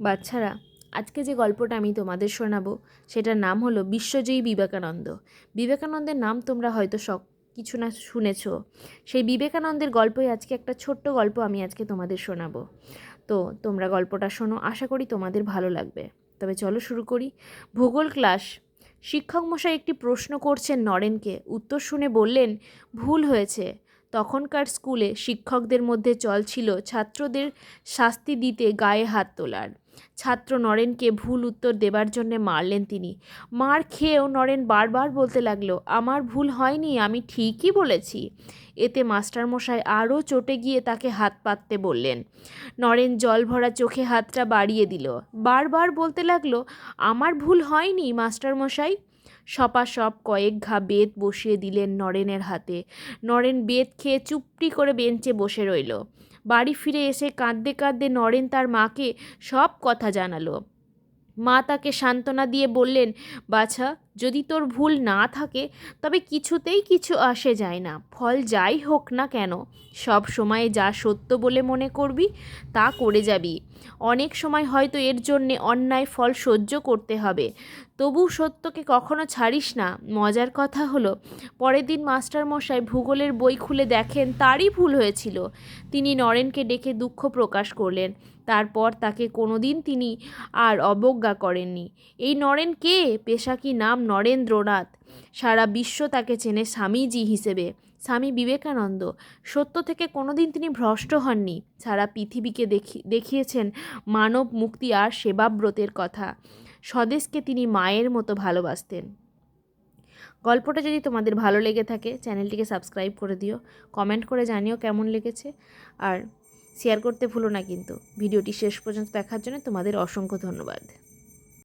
বাচ্চারা, আজকে যে গল্পটা আমি তোমাদের শোনাবো সেটার নাম হলো বিশ্বজয়ী বিবেকানন্দ। বিবেকানন্দের নাম তোমরা হয়তো কিছু না শুনেছ। সেই বিবেকানন্দের গল্পই আজকে একটা ছোট্ট গল্প আমি আজকে তোমাদের শোনাবো। তো তোমরা গল্পটা শোনো, আশা করি তোমাদের ভালো লাগবে। তবে চলো শুরু করি। ভূগোল ক্লাস। শিক্ষক মশাই একটি প্রশ্ন করছেন নরেনকে। উত্তর শুনে বললেন, ভুল হয়েছে। তখনকার স্কুলে শিক্ষকদের মধ্যে চল ছিল ছাত্রদের শাস্তি দিতে গায়ে হাত তোলার। ছাত্র নরেনকে ভুল উত্তর দেবার জন্যে মারলেন তিনি। মার খেয়েও নরেন বারবার বলতে লাগলো, আমার ভুল হয়নি, আমি ঠিকই বলেছি। এতে মাস্টারমশাই আরও চটে গিয়ে তাকে হাত পাততে বললেন। নরেন জল ভরা চোখে হাতটা বাড়িয়ে দিল। বারবার বলতে লাগলো, আমার ভুল হয়নি মাস্টারমশাই। সপাসপ কয়েক ঘা বেত বসিয়ে দিলেন নরেনের হাতে। নরেন বেত খেয়ে চুপটি করে বেঞ্চে বসে রইল। বাড়ি ফিরে এসে কাঁদতে কাঁদতে নরেন তার মাকে সব কথা জানালো। মা তাকে সান্ত্বনা দিয়ে বললেন, বাছা, যদি তোর ভুল না থাকে তবে কিছুতেই কিছু আসে যায় না। ফল যাই হোক না কেন, সব সময় যা সত্য বলে মনে করবি তা করে যাবি। অনেক সময় হয়তো এর জন্যে অন্যায় ফল সহ্য করতে হবে, তবু সত্যকে কখনো ছাড়িস না। মজার কথা হলো, পরের দিন মাস্টারমশাই ভূগোলের বই খুলে দেখেন তারই ভুল হয়েছিল। তিনি নরেনকে ডেকে দুঃখ প্রকাশ করলেন। তারপর তাকে কোনোদিন তিনি আর অবজ্ঞা করেননি। এই নরেন কে? পেশা কি নাম নরেন্দ্রনাথ। সারা বিশ্ব তাকে চেনে স্বামীজি হিসেবে, স্বামী বিবেকানন্দ। সত্য থেকে কোনোদিন তিনি ভ্রষ্ট হননি। সারা পৃথিবীকে দেখিয়েছেন মানব মুক্তি আর সেবাব্রতের কথা। স্বদেশকে তিনি মায়ের মতো ভালোবাসতেন। গল্পটা যদি তোমাদের ভালো লেগে থাকে চ্যানেলটিকে সাবস্ক্রাইব করে দিও, কমেন্ট করে জানিও কেমন লেগেছে, আর শেয়ার করতে ভুলো না কিন্তু। ভিডিওটি শেষ পর্যন্ত দেখার জন্য তোমাদের অসংখ্য ধন্যবাদ।